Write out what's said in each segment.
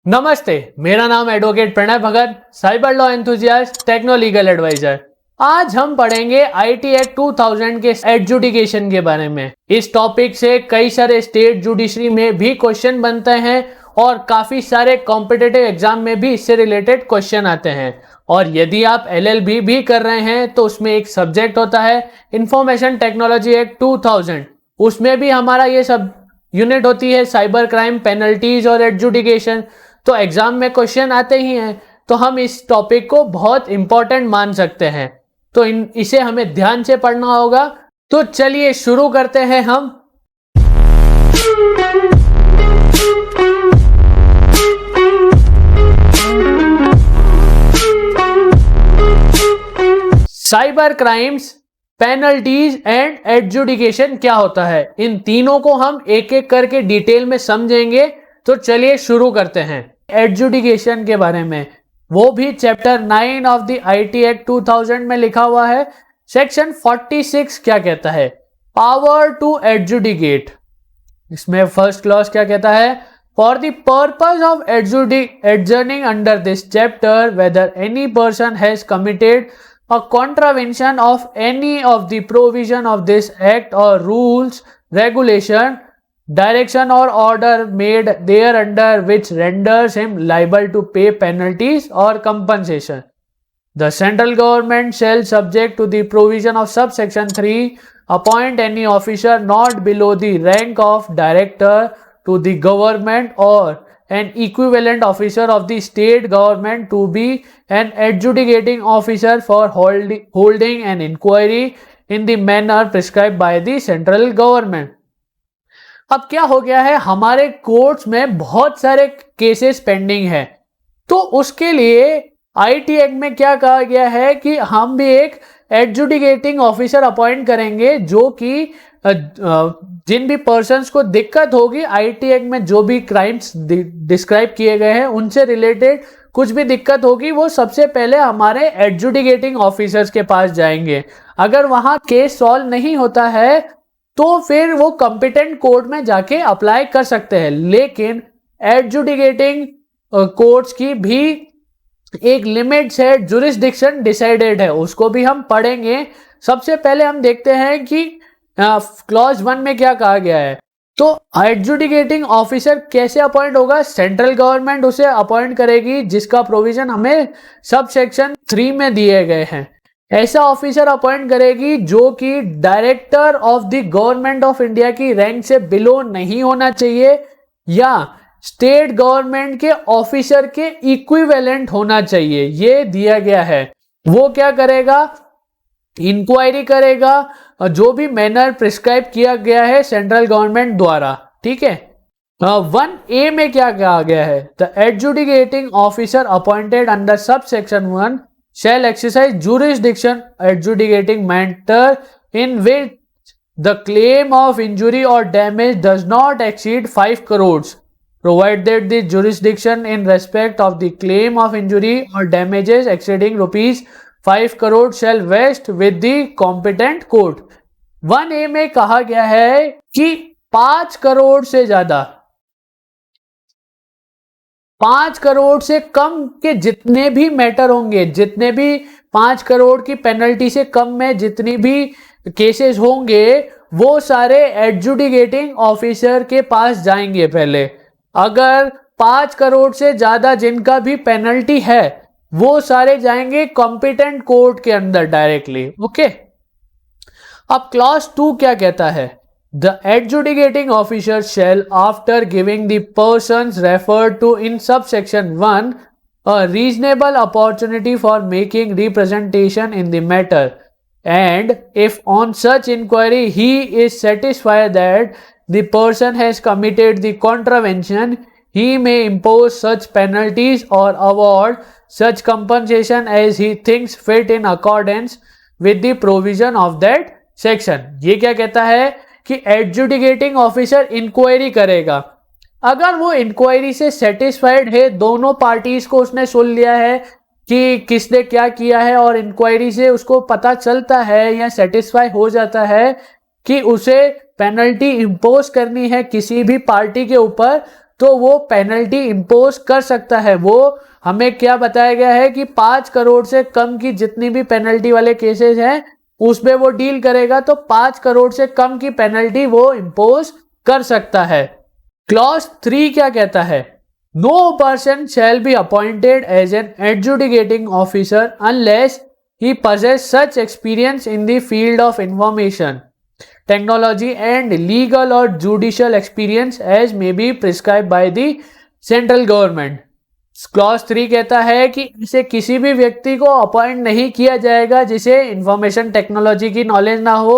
नमस्ते, मेरा नाम advocate Pranay Bhagat, cyber law enthusiast, techno legal adviser. आज हम पढ़ेंगे आईटी एक्ट 2000 के एडजुडिकेशन के बारे में। इस टॉपिक से कई सारे स्टेट जुडिशरी में भी क्वेश्चन बनते हैं और काफी सारे कॉम्पिटिटिव एग्जाम में भी इससे रिलेटेड क्वेश्चन आते हैं। और यदि आप एलएलबी भी कर रहे हैं तो उसमें एक सब्जेक्ट होता है इंफॉर्मेशन टेक्नोलॉजी एक्ट 2000। उसमें भी हमारा ये सब यूनिट होती है साइबर क्राइम, पेनल्टीज और एडजुडिकेशन। तो एग्जाम में क्वेश्चन आते ही हैं, तो हम इस टॉपिक को बहुत इंपॉर्टेंट मान सकते हैं। तो इसे हमें ध्यान से पढ़ना होगा। तो चलिए शुरू करते हैं हम। Cyber crimes, penalties and adjudication क्या होता है, इन तीनों को हम एक एक करके डिटेल में समझेंगे। तो चलिए शुरू करते हैं एडजुडिकेशन के बारे में। वो भी chapter 9 of the IT act 2000 में लिखा हुआ है। सेक्शन 46 क्या कहता है? Power to adjudicate. इसमें फर्स्ट क्लॉज क्या कहता है? For the purpose of adjourning under this chapter whether any person has committed a contravention of any of the provision of this act or rules, regulation, direction or order made thereunder which renders him liable to pay penalties or compensation. The central government shall, subject to the provision of subsection 3, appoint any officer not below the rank of director to the government or an equivalent officer of the state government to be an adjudicating officer for holding an inquiry in the manner prescribed by the central government. अब क्या हो गया है, हमारे courts में बहुत सारे cases pending है। तो उसके लिए आईटी एक्ट में क्या कहा गया है कि हम भी एक एडजुडिकेटिंग ऑफिसर अपॉइंट करेंगे, जो कि जिन भी पर्सन्स को दिक्कत होगी, आईटी एक्ट में जो भी क्राइम्स डिस्क्राइब किए गए हैं उनसे रिलेटेड कुछ भी दिक्कत होगी, वो सबसे पहले हमारे एडजुडिकेटिंग ऑफिसर्स के पास जाएंगे। अगर वहां केस सॉल्व नहीं होता है तो फिर वो कॉम्पिटेंट कोर्ट में जाके अप्लाई कर सकते हैं। लेकिन एडजुडिकेटिंग कोर्ट्स की भी एक लिमिट्स है, जुरिस्डिक्शन डिसाइडेड है, उसको भी हम पढ़ेंगे। सबसे पहले हम देखते हैं कि क्लॉज 1 में क्या कहा गया है। तो एडजुडिकेटिंग ऑफिसर कैसे अपॉइंट होगा? सेंट्रल गवर्नमेंट उसे अपॉइंट करेगी, जिसका प्रोविजन हमें सब सेक्शन 3 में दिए गए हैं। ऐसा ऑफिसर अपॉइंट करेगी जो कि director of the government of India की रैंक से बिलो नहीं होना चाहिए या स्टेट गवर्नमेंट के ऑफिसर के इक्विवेलेंट होना चाहिए, ये दिया गया है। वो क्या करेगा? इंक्वायरी करेगा, जो भी मैनर प्रिस्क्राइब किया गया है सेंट्रल गवर्नमेंट द्वारा। ठीक है। 1A में क्या कहा गया है? The adjudicating officer appointed under sub section 1 shall exercise jurisdiction adjudicating matter in which the claim of injury or damage does not exceed 5 crores, provided the jurisdiction in respect of the claim of injury or damages exceeding rupees 5 crore shall vest with the competent court. 1A में कहा गया है कि 5 करोड़ से ज्यादा, 5 करोड़ से कम के जितने भी मैटर होंगे, जितने भी 5 करोड़ की पेनल्टी से कम में जितनी भी केसेस होंगे, वो सारे एडजुडिकेटिंग ऑफिसर के पास जाएंगे पहले। अगर 5 करोड़ से ज्यादा जिनका भी पेनल्टी है, वो सारे जाएंगे कॉम्पिटेंट कोर्ट के अंदर डायरेक्टली। ओके। अब क्लॉज 2 क्या कहता है? The adjudicating officer shall, after giving the persons referred to in subsection 1 a reasonable opportunity for making representation in the matter, and if on such inquiry he is satisfied that the person has committed the contravention, he may impose such penalties or award such compensation as he thinks fit in accordance with the provision of that section. ये क्या कहता है कि adjudicating officer inquiry करेगा। अगर वो inquiry से satisfied है, दोनों पार्टीज को उसने सुन लिया है कि किसने क्या किया है, और इंक्वायरी से उसको पता चलता है या सेटिस्फाई हो जाता है कि उसे पेनल्टी इंपोज करनी है किसी भी पार्टी के ऊपर, तो वो पेनल्टी इम्पोज कर सकता है। वो हमें क्या बताया गया है कि 5 करोड़ से कम की जितनी भी पेनल्टी वाले केसेस हैं उसमें वो डील करेगा, तो 5 करोड़ से कम की पेनल्टी वो इम्पोज कर सकता है। क्लॉज 3 क्या कहता है? No person shall be appointed as an adjudicating officer unless he possess such experience in the field of information technology and legal or judicial experience as may be prescribed by the central government। Clause 3 कहता है कि इसे किसी भी व्यक्ति को appoint नहीं किया जाएगा जिसे इंफॉर्मेशन टेक्नोलॉजी की नॉलेज ना हो,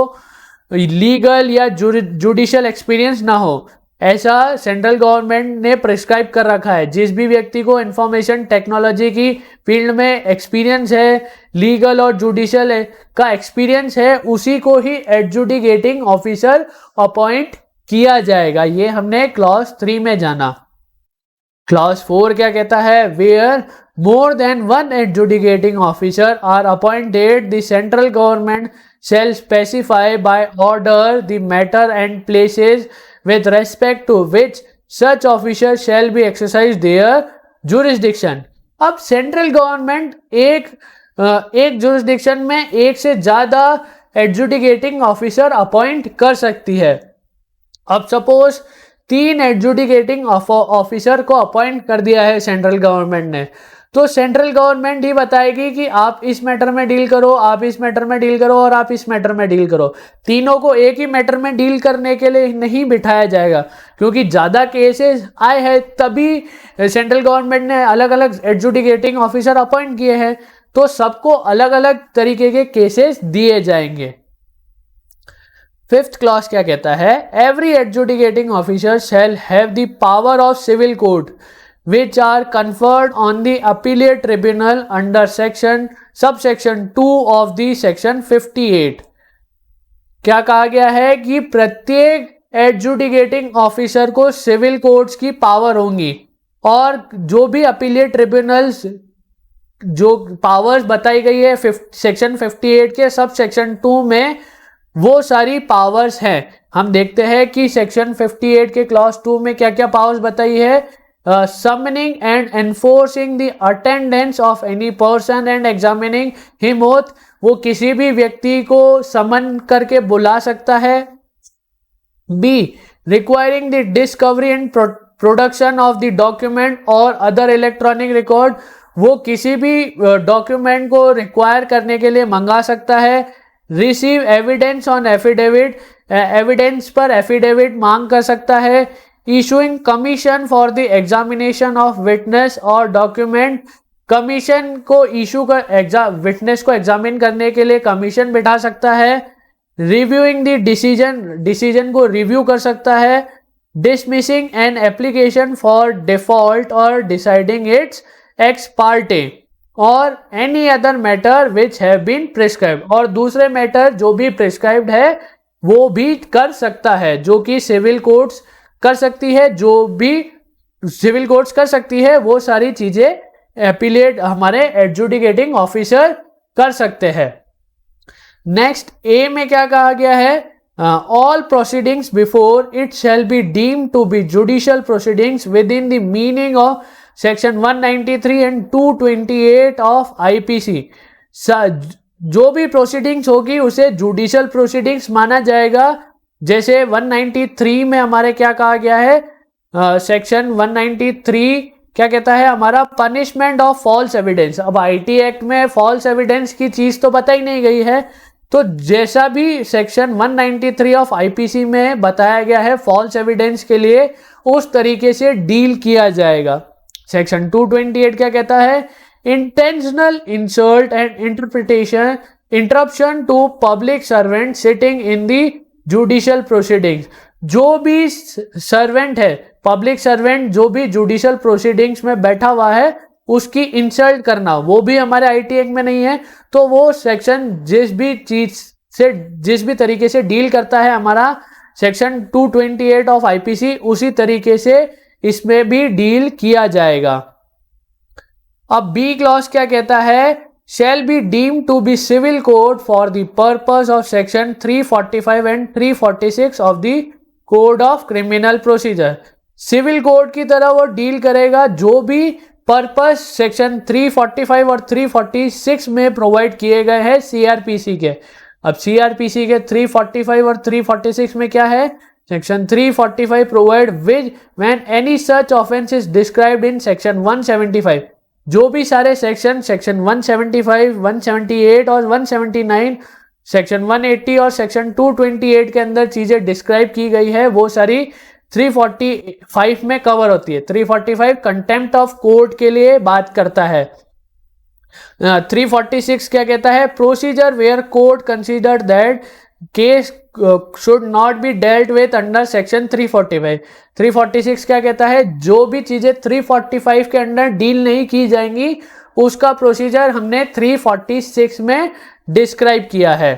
लीगल या जुडिशियल एक्सपीरियंस ना हो। ऐसा सेंट्रल गवर्नमेंट ने प्रिस्क्राइब कर रखा है। जिस भी व्यक्ति को इंफॉर्मेशन टेक्नोलॉजी की फील्ड में एक्सपीरियंस है, लीगल और जुडिशियल का एक्सपीरियंस है, उसी को ही एडजुडिकेटिंग ऑफिसर अपॉइंट किया जाएगा। ये हमने क्लॉज 3 में जाना। क्लॉज 4 क्या कहता है? Where more than one adjudicating officer are appointed the central government shall specify by order the matter and places with respect to which such officer shall be exercised their jurisdiction। अब central government एक jurisdiction में एक से ज्यादा adjudicating officer appoint कर सकती है। अब सपोज 3 एडजुडिकेटिंग ऑफिसर को अपॉइंट कर दिया है सेंट्रल गवर्नमेंट ने, तो सेंट्रल गवर्नमेंट ही बताएगी कि आप इस मैटर में डील करो, आप इस मैटर में डील करो और आप इस मैटर में डील करो। तीनों को एक ही मैटर में डील करने के लिए नहीं बिठाया जाएगा, क्योंकि ज़्यादा केसेस आए हैं तभी सेंट्रल गवर्नमेंट ने अलग अलग एडजुडिकेटिंग ऑफिसर अपॉइंट किए हैं, तो सबको अलग अलग तरीके के केसेस दिए जाएंगे। 5th क्लॉज क्या कहता है? Every adjudicating officer shall have the power of civil court which are conferred on the appellate tribunal under subsection 2 of the section 58। क्या कहा गया है कि प्रत्येक एडजुडिकेटिंग ऑफिसर को सिविल कोर्ट्स की पावर होंगी, और जो भी अपीलेट ट्रिब्यूनल्स जो पावर्स बताई गई है सेक्शन 58 के सब सेक्शन 2 में, वो सारी पावर्स हैं। हम देखते हैं कि सेक्शन 58 के क्लॉज 2 में क्या क्या पावर्स बताई है। Summoning and enforcing the attendance of any person and examining him oath, वो किसी भी व्यक्ति को समन करके बुला सकता है। B, requiring the discovery and production of the document or other electronic record, वो किसी भी डॉक्यूमेंट को रिक्वायर करने के लिए मंगा सकता है। Receive evidence on affidavit, evidence पर एफिडेविट मांग कर सकता है। Issuing commission for the examination of witness और document, कमीशन को इशू कर विटनेस को एग्जामिन करने के लिए कमीशन बिठा सकता है। रिव्यूइंग द डिसीजन को रिव्यू कर सकता है। Dismissing an application for default और डिसाइडिंग इट्स एक्स पार्टे और any other matter which have been prescribed, और दूसरे मैटर जो भी प्रिस्क्राइब्ड है वो भी कर सकता है, जो कि सिविल कोर्ट्स कर सकती है। जो भी सिविल कोर्ट्स कर सकती है वो सारी चीजें एपीलेट हमारे एडजुडिकेटिंग ऑफिसर कर सकते हैं। नेक्स्ट ए में क्या कहा गया है? All proceedings before it shall be deemed to be judicial proceedings within the meaning of section 193 and 228 of IPC. जो भी प्रोसीडिंग्स होगी उसे जुडिशियल प्रोसीडिंग्स माना जाएगा। जैसे 193 में हमारे क्या कहा गया है? सेक्शन 193 क्या कहता है हमारा? Punishment of false evidence. अब आईटी एक्ट में फॉल्स एविडेंस की चीज तो बताई नहीं गई है, तो जैसा भी सेक्शन 193 ऑफ आईपीसी में बताया गया है फॉल्स एविडेंस के लिए, उस तरीके से डील किया जाएगा। सेक्शन 228 क्या कहता है? Intentional insult and interruption to public servant sitting in the judicial proceedings. जो भी सर्वेंट है, पब्लिक सर्वेंट जो भी जुडिशियल प्रोसीडिंग्स में बैठा हुआ है, उसकी इंसल्ट करना, वो भी हमारे आईटी एक्ट में नहीं है। तो वो सेक्शन जिस भी तरीके से डील करता है हमारा सेक्शन 228 ऑफ आईपीसी, उसी तरीके से इसमें भी डील किया जाएगा। अब बी क्लॉज क्या कहता है? shall be deemed to be civil code for the purpose of section 345 and 346 of the Code of Criminal Procedure। Civil code की तरह वो डील करेगा जो भी पर्पस सेक्शन 345 और 346 में प्रोवाइड किए गए हैं सीआरपीसी के। अब सीआरपीसी के 345 और 346 में क्या है? Section 345 provide which when any such offence is described in section 175। जो भी सारे सेक्शन 175, 178 और 179, सेक्शन 180 और सेक्शन 228 के अंदर चीजें डिस्क्राइब की गई है वो सारी 345 में कवर होती है। 345 कंटेम्प्ट ऑफ कोर्ट के लिए बात करता है। 346 क्या कहता है? Procedure where court considered that case should not be dealt with under section 345। 346 क्या कहता है? जो भी चीजें 345 के अंडर डील नहीं की जाएंगी उसका प्रोसीजर हमने 346 में डिस्क्राइब किया है।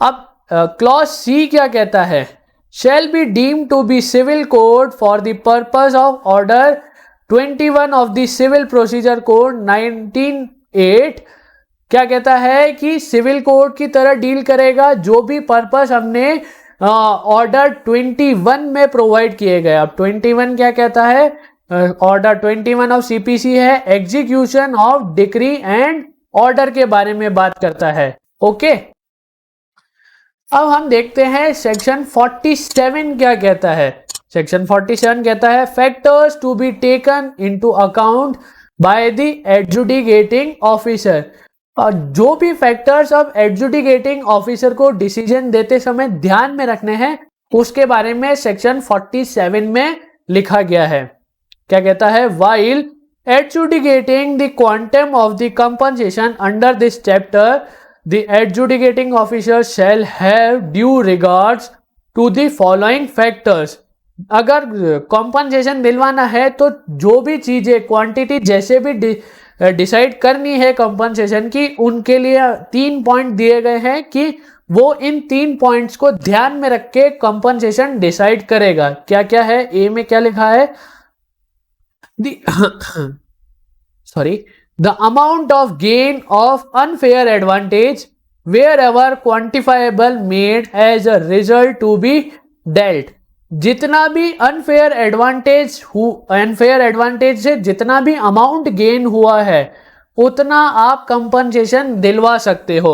अब क्लॉज सी क्या कहता है? shall be deemed to be civil code for the purpose of order 21 of the civil procedure code 1908। क्या कहता है कि सिविल कोड की तरह डील करेगा जो भी पर्पस हमने ऑर्डर 21 में प्रोवाइड किए गए। अब 21 क्या कहता है? ऑर्डर 21 ऑफ सीपीसी है, execution of decree and order के बारे में बात करता है। ओके, अब हम देखते हैं सेक्शन 47 क्या कहता है। सेक्शन 47 कहता है factors to be taken into account by the adjudicating officer. और जो भी फैक्टर्स अब एडजुडिकेटिंग ऑफिसर को डिसीजन देते समय ध्यान में रखने हैं उसके बारे में सेक्शन 47 में लिखा गया है। क्या कहता है? While adjudicating the quantum of the compensation under this chapter the adjudicating officer shall have due regards to the following factors। अगर कॉम्पनसेशन दिलवाना है तो जो भी चीजें क्वांटिटी जैसे भी डिसाइड करनी है कॉम्पनसेशन की, उनके लिए 3 पॉइंट दिए गए हैं कि वो इन 3 पॉइंट्स को ध्यान में रख के कॉम्पनसेशन डिसाइड करेगा। क्या क्या है? ए में क्या लिखा है? The amount of gain of unfair advantage wherever quantifiable made as a result to be dealt। जितना भी अनफेयर एडवांटेज से जितना भी अमाउंट गेन हुआ है उतना आप कंपनसेशन दिलवा सकते हो।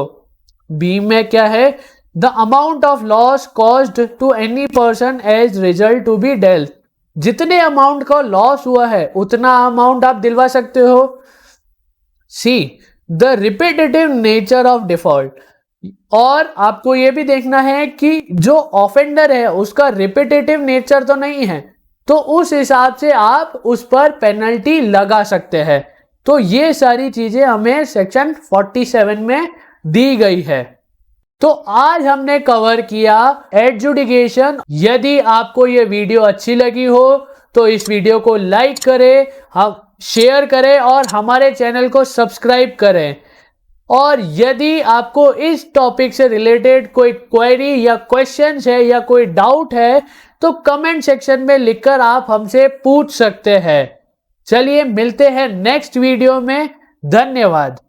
बी में क्या है? The amount of loss caused to any person as result to be dealt. जितने अमाउंट का लॉस हुआ है उतना अमाउंट आप दिलवा सकते हो। C the repetitive nature of default. और आपको यह भी देखना है कि जो ऑफेंडर है उसका रिपीटेटिव नेचर तो नहीं है, तो उस हिसाब से आप उस पर पेनल्टी लगा सकते हैं। तो ये सारी चीजें हमें सेक्शन 47 में दी गई है। तो आज हमने कवर किया एडजुडिकेशन। यदि आपको ये वीडियो अच्छी लगी हो तो इस वीडियो को लाइक करें, हम शेयर करें और हमारे चैनल को सब्सक्राइब करें। और यदि आपको इस टॉपिक से रिलेटेड कोई क्वेरी या क्वेश्चंस है या कोई डाउट है तो कमेंट सेक्शन में लिखकर आप हमसे पूछ सकते हैं। चलिए मिलते हैं नेक्स्ट वीडियो में। धन्यवाद।